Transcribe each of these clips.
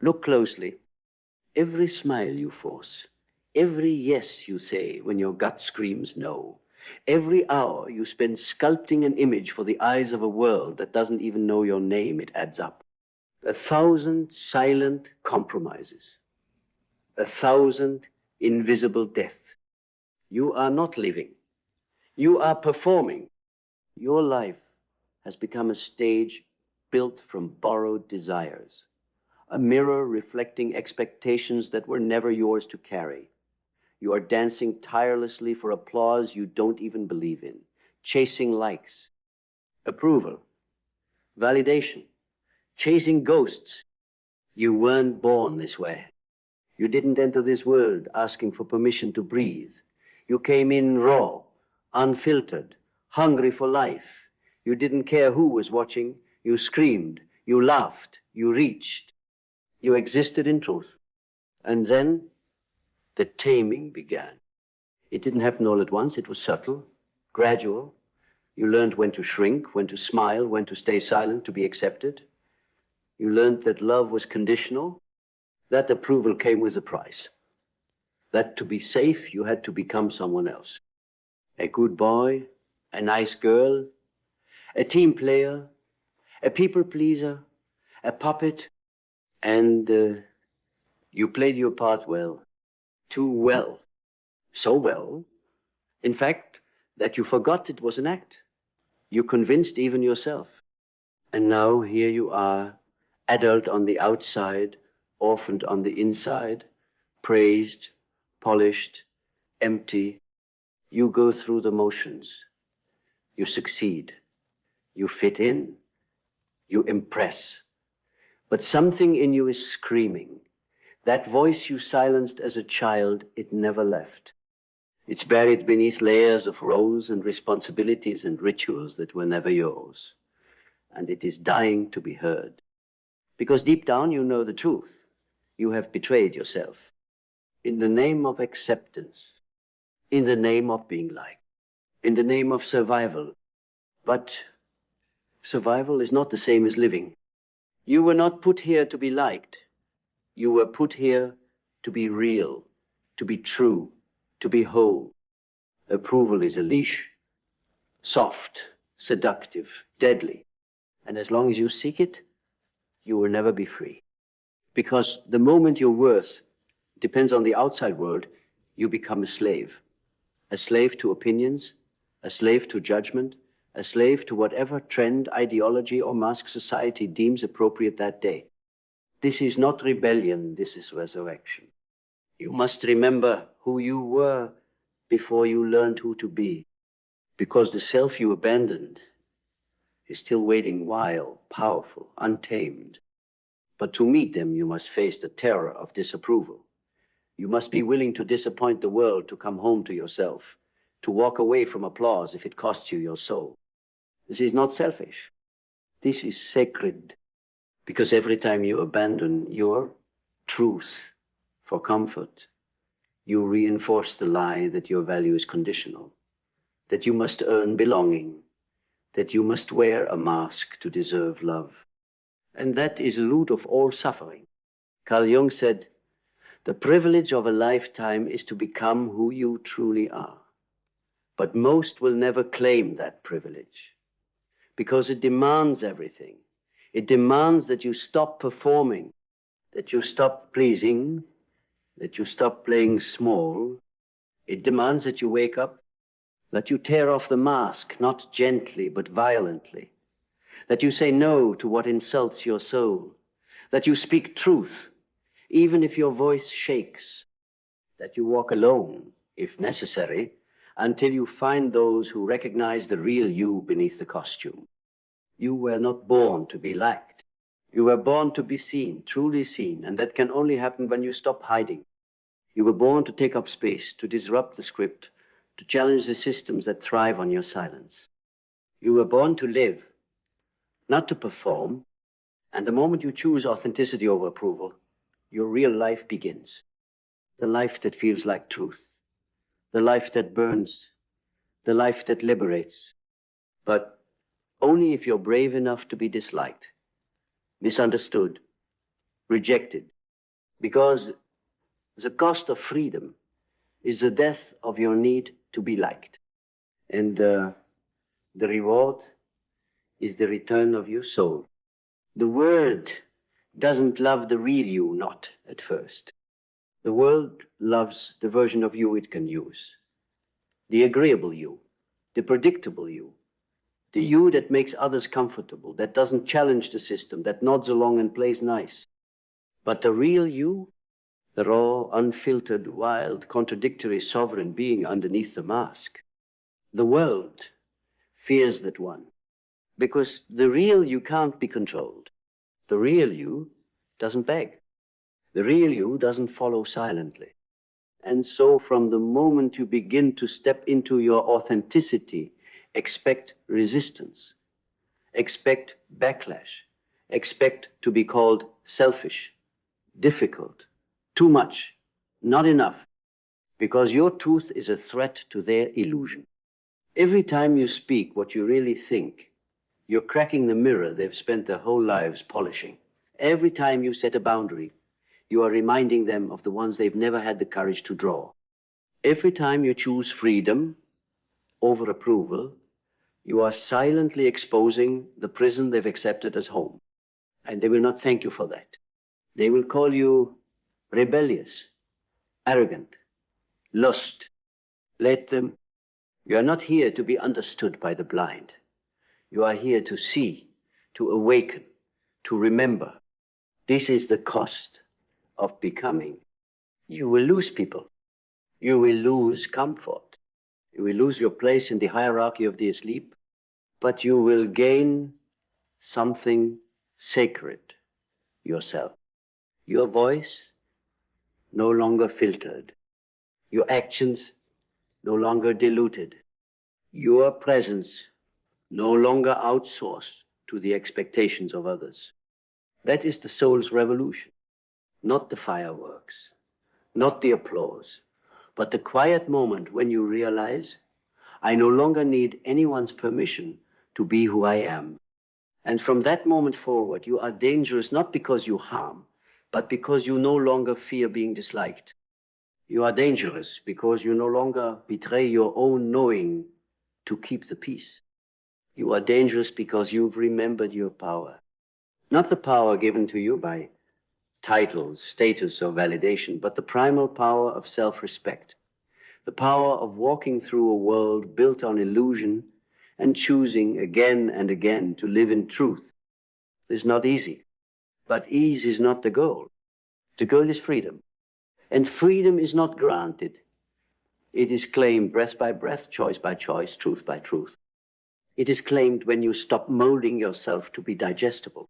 Look closely. Every smile you force, every yes you say when your gut screams no, every hour you spend sculpting an image for the eyes of a world that doesn't even know your name, it adds up. 1,000 silent compromises, 1,000 invisible deaths. You are not living. You are performing. Your life has become a stage built from borrowed desires, a mirror reflecting expectations that were never yours to carry. You are dancing tirelessly for applause you don't even believe in, chasing likes, approval, validation, chasing ghosts. You weren't born this way. You didn't enter this world asking for permission to breathe. You came in raw, unfiltered, hungry for life. You didn't care who was watching. You screamed, you laughed, you reached. You existed in truth. And then the taming began. It didn't happen all at once. It was subtle, gradual. You learned when to shrink, when to smile, when to stay silent, to be accepted. You learned that love was conditional. That approval came with a price. That to be safe, you had to become someone else. A good boy, a nice girl, a team player, a people pleaser, a puppet, and you played your part well, too well, so well, in fact, that you forgot it was an act. You convinced even yourself. And now here you are, adult on the outside, orphaned on the inside, praised, polished, empty. You go through the motions. You succeed. You fit in. You impress. But something in you is screaming. That voice you silenced as a child, it never left. It's buried beneath layers of roles and responsibilities and rituals that were never yours. And it is dying to be heard. Because deep down you know the truth. You have betrayed yourself. In the name of acceptance. In the name of being liked. In the name of survival. But survival is not the same as living. You were not put here to be liked. You were put here to be real, to be true, to be whole. Approval is a leash, soft, seductive, deadly. And as long as you seek it, you will never be free. Because the moment your worth depends on the outside world, you become a slave to opinions, a slave to judgment, a slave to whatever trend, ideology, or mask society deems appropriate that day. This is not rebellion, this is resurrection. You must remember who you were before you learned who to be, because the self you abandoned is still waiting wild, powerful, untamed. But to meet them, you must face the terror of disapproval. You must be willing to disappoint the world to come home to yourself, to walk away from applause if it costs you your soul. This is not selfish. This is sacred, because every time you abandon your truth for comfort, you reinforce the lie that your value is conditional, that you must earn belonging, that you must wear a mask to deserve love. And that is the root of all suffering. Carl Jung said, the privilege of a lifetime is to become who you truly are. But most will never claim that privilege because it demands everything. It demands that you stop performing, that you stop pleasing, that you stop playing small. It demands that you wake up, that you tear off the mask, not gently but violently, that you say no to what insults your soul, that you speak truth, even if your voice shakes, that you walk alone, if necessary, until you find those who recognize the real you beneath the costume. You were not born to be liked. You were born to be seen, truly seen, and that can only happen when you stop hiding. You were born to take up space, to disrupt the script, to challenge the systems that thrive on your silence. You were born to live, not to perform, and the moment you choose authenticity over approval, your real life begins. The life that feels like truth, the life that burns, the life that liberates, but only if you're brave enough to be disliked, misunderstood, rejected. Because the cost of freedom is the death of your need to be liked. And the reward is the return of your soul. The world doesn't love the real you, not at first. The world loves the version of you it can use. The agreeable you, the predictable you, the you that makes others comfortable, that doesn't challenge the system, that nods along and plays nice. But the real you, the raw, unfiltered, wild, contradictory, sovereign being underneath the mask, the world fears that one. Because the real you can't be controlled. The real you doesn't beg. The real you doesn't follow silently. And so from the moment you begin to step into your authenticity, expect resistance, expect backlash, expect to be called selfish, difficult, too much, not enough, because your truth is a threat to their illusion. Every time you speak what you really think, you're cracking the mirror they've spent their whole lives polishing. Every time you set a boundary, you are reminding them of the ones they've never had the courage to draw. Every time you choose freedom over approval, you are silently exposing the prison they've accepted as home. And they will not thank you for that. They will call you rebellious, arrogant, lost. Let them. You are not here to be understood by the blind. You are here to see, to awaken, to remember. This is the cost of becoming. You will lose people. You will lose comfort. You will lose your place in the hierarchy of the asleep, but you will gain something sacred, yourself. Your voice no longer filtered. Your actions no longer diluted. Your presence no longer outsourced to the expectations of others. That is the soul's revolution, not the fireworks, not the applause, but the quiet moment when you realize, I no longer need anyone's permission to be who I am. And from that moment forward, you are dangerous not because you harm, but because you no longer fear being disliked. You are dangerous because you no longer betray your own knowing to keep the peace. You are dangerous because you've remembered your power. Not the power given to you by titles, status, or validation, but the primal power of self-respect. The power of walking through a world built on illusion and choosing again and again to live in truth. Is not easy, but ease is not the goal. The goal is freedom. And freedom is not granted. It is claimed breath by breath, choice by choice, truth by truth. It is claimed when you stop molding yourself to be digestible.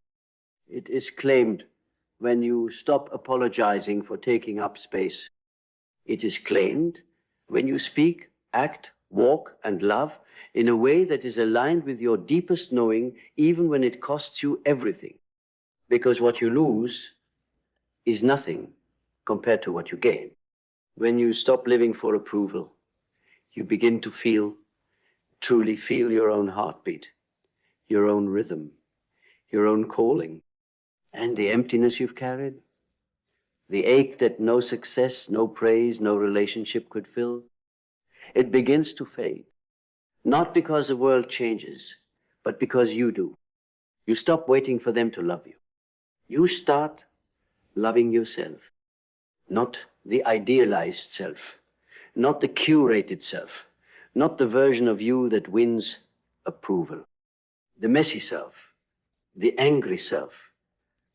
It is claimed when you stop apologizing for taking up space. It is claimed when you speak, act, walk, and love in a way that is aligned with your deepest knowing, even when it costs you everything. Because what you lose is nothing compared to what you gain. When you stop living for approval, you begin to feel, truly feel your own heartbeat, your own rhythm, your own calling, and the emptiness you've carried, the ache that no success, no praise, no relationship could fill. It begins to fade, not because the world changes, but because you do. You stop waiting for them to love you. You start loving yourself, not the idealized self, not the curated self, not the version of you that wins approval. The messy self, the angry self,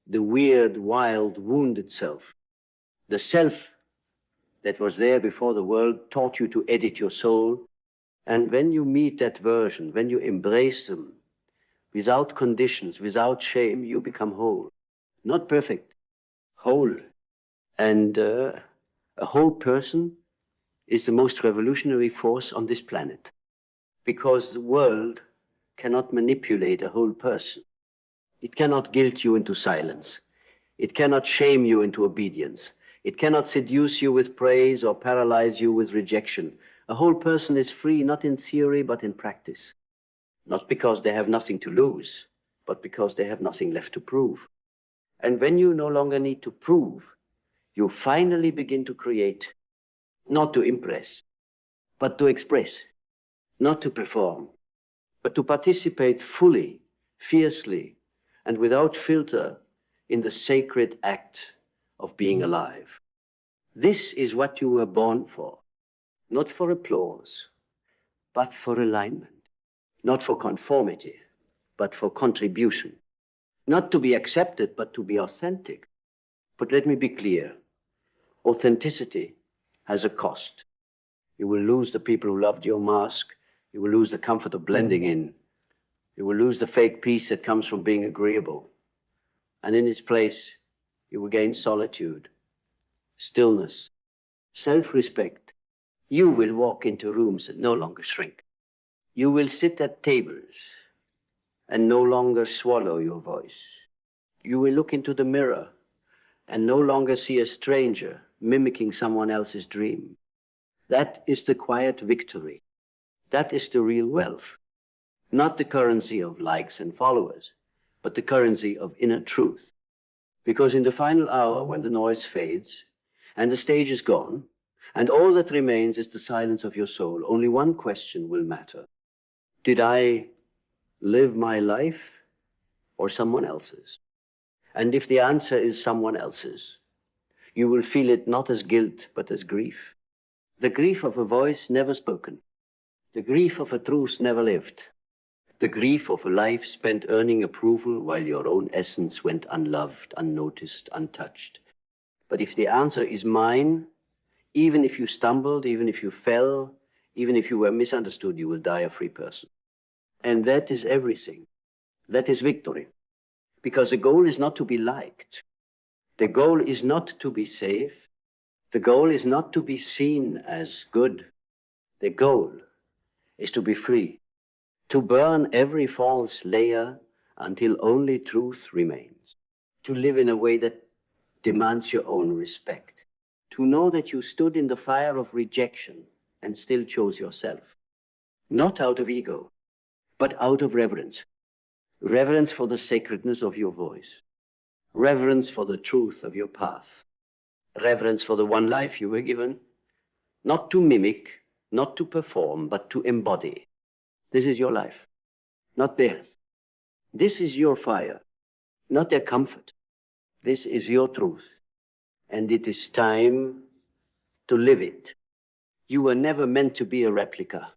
the weird, wild, wounded self, the self that was there before the world taught you to edit your soul. And when you meet that version, when you embrace them, without conditions, without shame, you become whole. Not perfect, whole. And a whole person is the most revolutionary force on this planet, because the world cannot manipulate a whole person. It cannot guilt you into silence. It cannot shame you into obedience. It cannot seduce you with praise or paralyze you with rejection. A whole person is free, not in theory, but in practice. Not because they have nothing to lose, but because they have nothing left to prove. And when you no longer need to prove, you finally begin to create, not to impress, but to express, not to perform, but to participate fully, fiercely, and without filter in the sacred act of being alive. This is what you were born for, not for applause, but for alignment, not for conformity, but for contribution, not to be accepted, but to be authentic. But let me be clear, authenticity has a cost. You will lose the people who loved your mask. You will lose the comfort of blending in. You will lose the fake peace that comes from being agreeable. And in its place, you will gain solitude, stillness, self-respect. You will walk into rooms that no longer shrink. You will sit at tables and no longer swallow your voice. You will look into the mirror and no longer see a stranger mimicking someone else's dream. That is the quiet victory. That is the real wealth. Not the currency of likes and followers, but the currency of inner truth. Because in the final hour, when the noise fades and the stage is gone, and all that remains is the silence of your soul, only one question will matter. Did I live my life or someone else's? And if the answer is someone else's, you will feel it not as guilt, but as grief. The grief of a voice never spoken. The grief of a truth never lived. The grief of a life spent earning approval while your own essence went unloved, unnoticed, untouched. But if the answer is mine, even if you stumbled, even if you fell, even if you were misunderstood, you will die a free person. And that is everything. That is victory. Because the goal is not to be liked. The goal is not to be safe. The goal is not to be seen as good. The goal is to be free, to burn every false layer until only truth remains, to live in a way that demands your own respect, to know that you stood in the fire of rejection and still chose yourself, not out of ego, but out of reverence. Reverence for the sacredness of your voice, reverence for the truth of your path, reverence for the one life you were given, not to mimic, not to perform, but to embody. This is your life, not theirs. This is your fire, not their comfort. This is your truth, and it is time to live it. You were never meant to be a replica.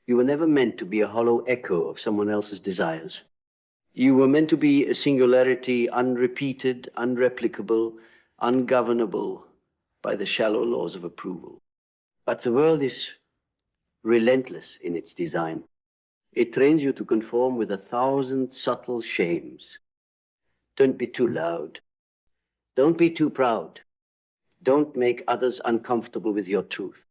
You were never meant to be a hollow echo of someone else's desires. You were meant to be a singularity unrepeated, unreplicable, ungovernable by the shallow laws of approval. But the world is relentless in its design. It trains you to conform with 1,000 subtle shames. Don't be too loud. Don't be too proud. Don't make others uncomfortable with your truth.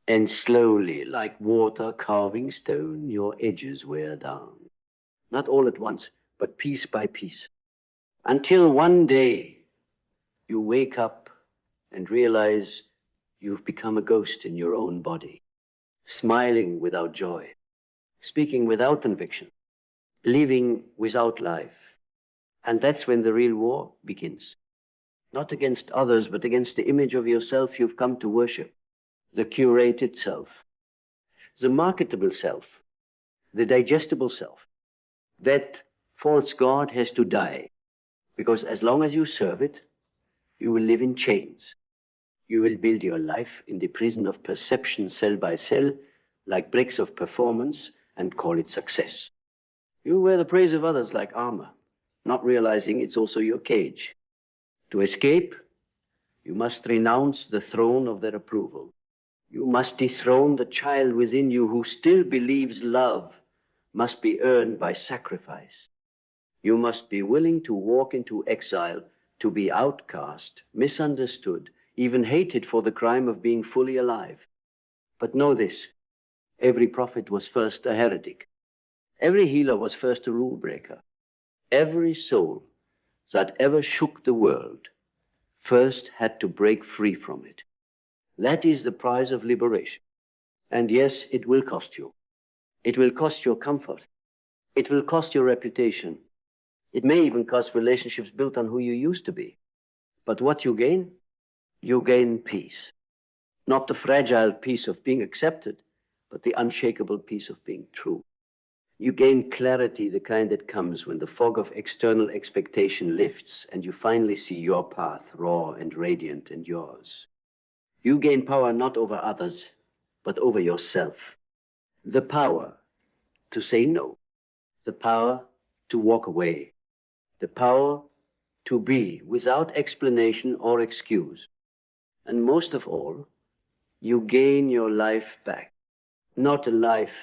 And slowly, like water carving stone, your edges wear down. Not all at once, but piece by piece. Until one day, you wake up and realize you've become a ghost in your own body, smiling without joy, speaking without conviction, living without life. And that's when the real war begins. Not against others, but against the image of yourself you've come to worship, the curated self, the marketable self, the digestible self. That false god has to die, because as long as you serve it, you will live in chains. You will build your life in the prison of perception cell by cell, like bricks of performance, and call it success. You wear the praise of others like armor, not realizing it's also your cage. To escape, you must renounce the throne of their approval. You must dethrone the child within you who still believes love must be earned by sacrifice. You must be willing to walk into exile, to be outcast, misunderstood, even hated for the crime of being fully alive. But know this, every prophet was first a heretic. Every healer was first a rule breaker. Every soul that ever shook the world first had to break free from it. That is the prize of liberation. And yes, it will cost you. It will cost your comfort. It will cost your reputation. It may even cost relationships built on who you used to be. But what you gain peace. Not the fragile peace of being accepted, but the unshakable peace of being true. You gain clarity, the kind that comes when the fog of external expectation lifts and you finally see your path raw and radiant and yours. You gain power not over others, but over yourself. The power to say no, the power to walk away, the power to be without explanation or excuse. And most of all, you gain your life back. Not a life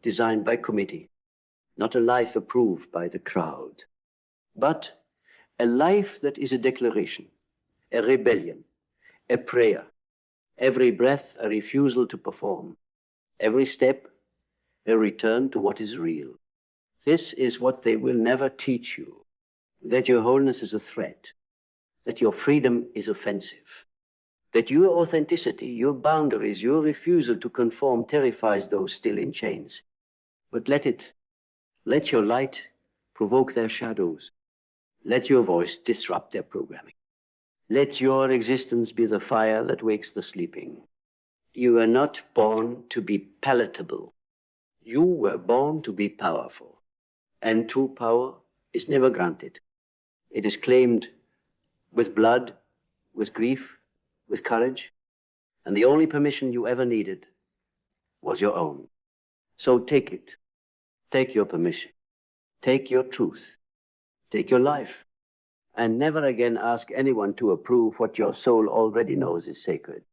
designed by committee, not a life approved by the crowd, but a life that is a declaration, a rebellion, a prayer. Every breath, a refusal to perform. Every step, a return to what is real. This is what they will never teach you, that your wholeness is a threat, that your freedom is offensive, that your authenticity, your boundaries, your refusal to conform terrifies those still in chains. But let your light provoke their shadows. Let your voice disrupt their programming. Let your existence be the fire that wakes the sleeping. You are not born to be palatable. You were born to be powerful. And true power is never granted. It is claimed with blood, with grief, with courage. And the only permission you ever needed was your own. So take it. Take your permission. Take your truth. Take your life. And never again ask anyone to approve what your soul already knows is sacred.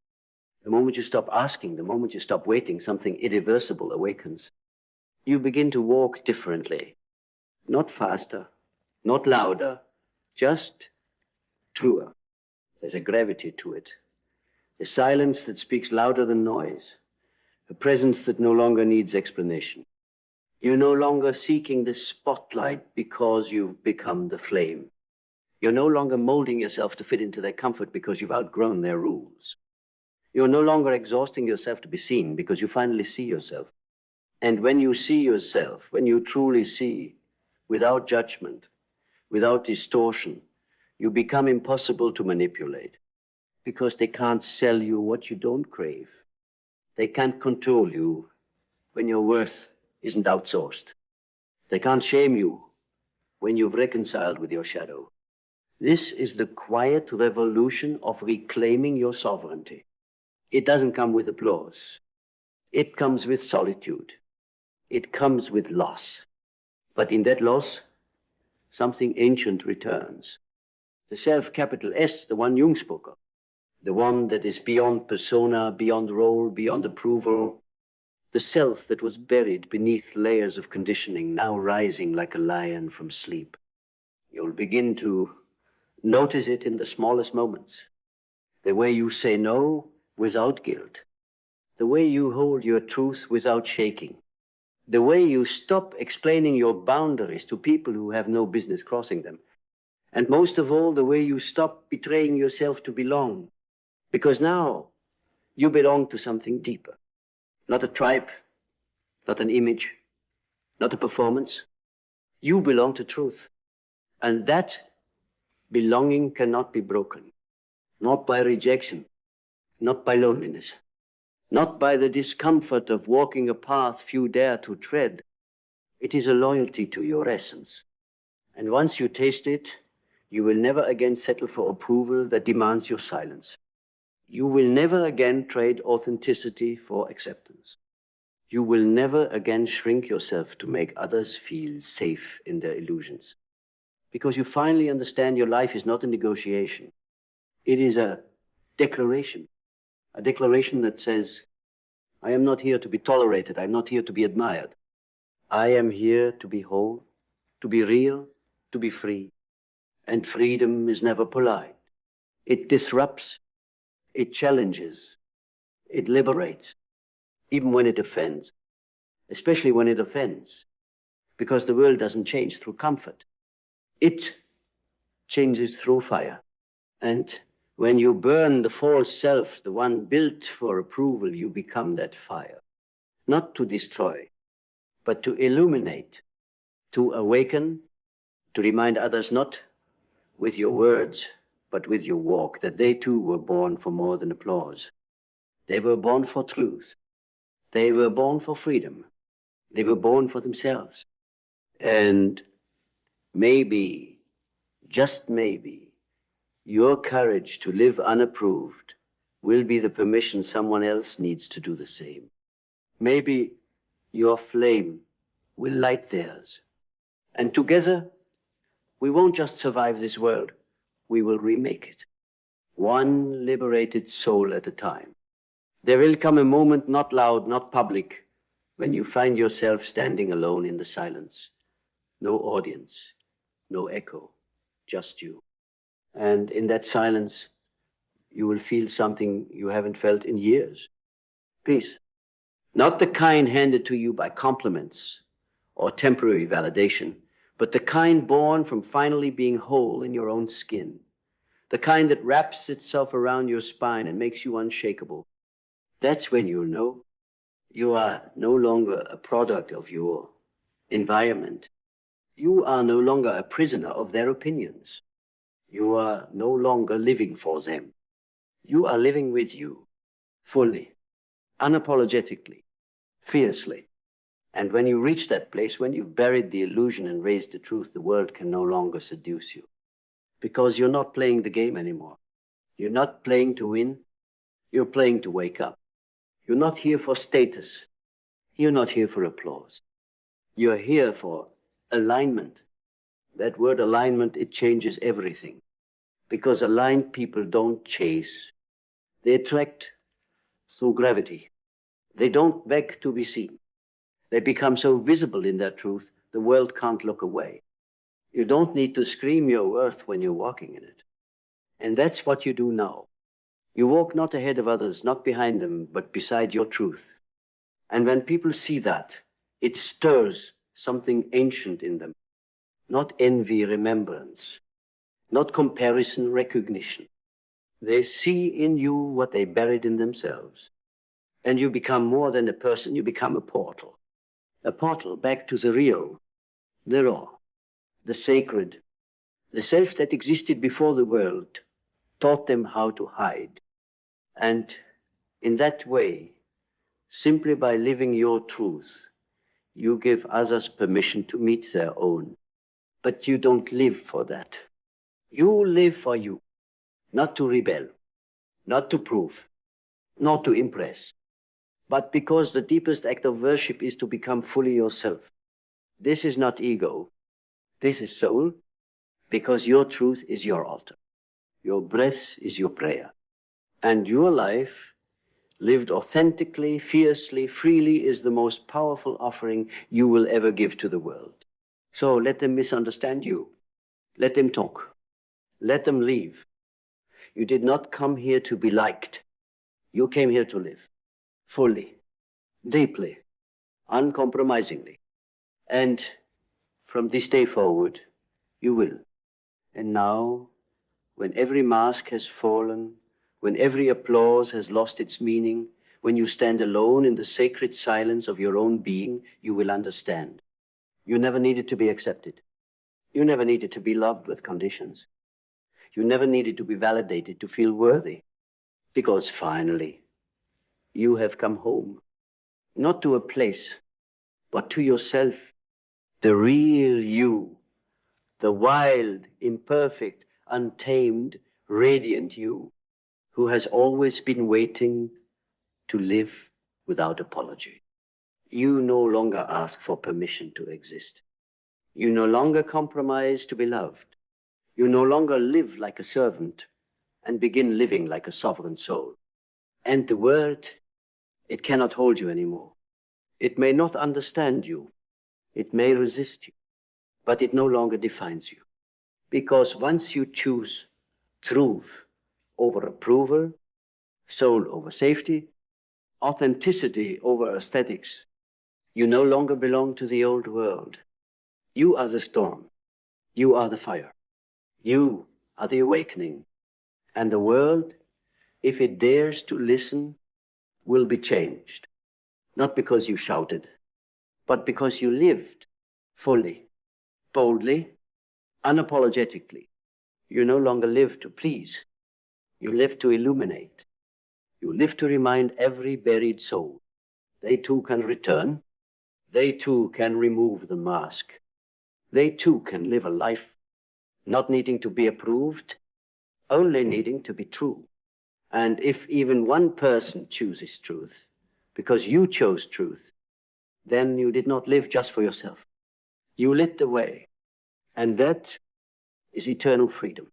The moment you stop asking, the moment you stop waiting, something irreversible awakens. You begin to walk differently. Not faster, not louder, just truer. There's a gravity to it. A silence that speaks louder than noise. A presence that no longer needs explanation. You're no longer seeking the spotlight because you've become the flame. You're no longer molding yourself to fit into their comfort because you've outgrown their rules. You're no longer exhausting yourself to be seen because you finally see yourself. And when you see yourself, when you truly see, without judgment, without distortion, you become impossible to manipulate because they can't sell you what you don't crave. They can't control you when your worth isn't outsourced. They can't shame you when you've reconciled with your shadow. This is the quiet revolution of reclaiming your sovereignty. It doesn't come with applause. It comes with solitude. It comes with loss. But in that loss, something ancient returns. The self, capital S, the one Jung spoke of. The one that is beyond persona, beyond role, beyond approval. The self that was buried beneath layers of conditioning, now rising like a lion from sleep. You'll begin to notice it in the smallest moments. The way you say no without guilt. The way you hold your truth without shaking. The way you stop explaining your boundaries to people who have no business crossing them. And most of all, the way you stop betraying yourself to belong. Because now you belong to something deeper. Not a tribe, not an image, not a performance. You belong to truth. And that belonging cannot be broken. Not by rejection, not by loneliness, not by the discomfort of walking a path few dare to tread. It is a loyalty to your essence. And once you taste it, you will never again settle for approval that demands your silence. You will never again trade authenticity for acceptance. You will never again shrink yourself to make others feel safe in their illusions. Because you finally understand your life is not a negotiation. It is a declaration that says, I am not here to be tolerated. I'm not here to be admired. I am here to be whole, to be real, to be free. And freedom is never polite. It disrupts, it challenges, it liberates, even when it offends, especially when it offends, because the world doesn't change through comfort. It changes through fire. And when you burn the false self, the one built for approval, you become that fire. Not to destroy, but to illuminate, to awaken, to remind others not with your words, but with your walk, that they too were born for more than applause. They were born for truth. They were born for freedom. They were born for themselves. And maybe, just maybe, your courage to live unapproved will be the permission someone else needs to do the same. Maybe your flame will light theirs. And together, we won't just survive this world, we will remake it. One liberated soul at a time. There will come a moment, not loud, not public, when you find yourself standing alone in the silence. No audience, no echo, just you. And in that silence, you will feel something you haven't felt in years. Peace. Not the kind handed to you by compliments or temporary validation, but the kind born from finally being whole in your own skin. The kind that wraps itself around your spine and makes you unshakable. That's when you'll know you are no longer a product of your environment. You are no longer a prisoner of their opinions. You are no longer living for them. You are living with you, fully, unapologetically, fiercely. And when you reach that place, when you've buried the illusion and raised the truth, the world can no longer seduce you. Because you're not playing the game anymore. You're not playing to win. You're playing to wake up. You're not here for status. You're not here for applause. You're here for alignment. That word alignment, it changes everything. Because aligned people don't chase. They attract through gravity. They don't beg to be seen. They become so visible in their truth, the world can't look away. You don't need to scream your worth when you're walking in it. And that's what you do now. You walk not ahead of others, not behind them, but beside your truth. And when people see that, it stirs something ancient in them. Not envy, remembrance. Not comparison, recognition. They see in you what they buried in themselves. And you become more than a person, you become a portal. A portal back to the real, the raw, the sacred, the self that existed before the world, taught them how to hide. And in that way, simply by living your truth, you give others permission to meet their own. But you don't live for that. You live for you, not to rebel, not to prove, not to impress, but because the deepest act of worship is to become fully yourself. This is not ego. This is soul, because your truth is your altar. Your breath is your prayer. And your life, lived authentically, fiercely, freely, is the most powerful offering you will ever give to the world. So let them misunderstand you. Let them talk. Let them leave. You did not come here to be liked. You came here to live. Fully, deeply, uncompromisingly. And from this day forward, you will. And now, when every mask has fallen, when every applause has lost its meaning, when you stand alone in the sacred silence of your own being, you will understand. You never needed to be accepted. You never needed to be loved with conditions. You never needed to be validated to feel worthy. Because finally, you have come home. Not to a place, but to yourself. The real you. The wild, imperfect, untamed, radiant you, who has always been waiting to live without apology. You no longer ask for permission to exist. You no longer compromise to be loved. You no longer live like a servant and begin living like a sovereign soul. And the world, it cannot hold you anymore. It may not understand you. It may resist you, but it no longer defines you. Because once you choose truth over approval, soul over safety, authenticity over aesthetics, you no longer belong to the old world. You are the storm. You are the fire. You are the awakening. And the world, if it dares to listen, will be changed. Not because you shouted, but because you lived fully, boldly, unapologetically. You no longer live to please. You live to illuminate. You live to remind every buried soul. They too can return. They too can remove the mask. They too can live a life not needing to be approved, only needing to be true. And if even one person chooses truth, because you chose truth, then you did not live just for yourself. You lit the way. And that is eternal freedom.